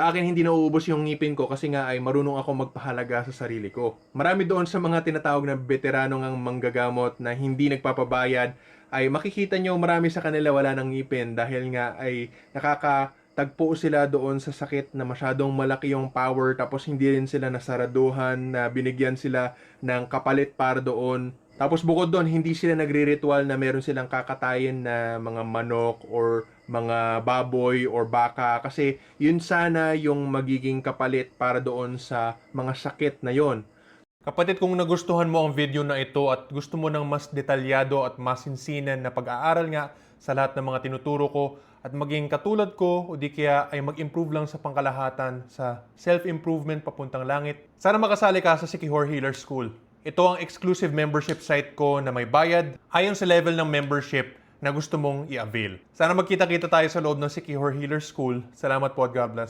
Sa akin hindi nauubos yung ngipin ko kasi nga ay marunong ako magpahalaga sa sarili ko. Marami doon sa mga tinatawag na veterano ngang manggagamot na hindi nagpapabayad ay makikita nyo marami sa kanila wala ng ngipin dahil nga ay nakakatagpo sila doon sa sakit na masyadong malaki yung power tapos hindi rin sila nasaraduhan na binigyan sila ng kapalit para doon. Tapos bukod doon, hindi sila nagre-ritual na meron silang kakatayin na mga manok or mga baboy or baka kasi yun sana yung magiging kapalit para doon sa mga sakit na yon. Kapatid, kung nagustuhan mo ang video na ito at gusto mo ng mas detalyado at masinsinan na pag-aaral nga sa lahat ng mga tinuturo ko at maging katulad ko o di kaya ay mag-improve lang sa pangkalahatan sa self-improvement papuntang langit, sana makasali ka sa Sikihor Healer School. Ito ang exclusive membership site ko na may bayad ayon sa level ng membership na gusto mong i-avail. Sana magkita-kita tayo sa loob ng Sikihor Healer School. Salamat po at God bless.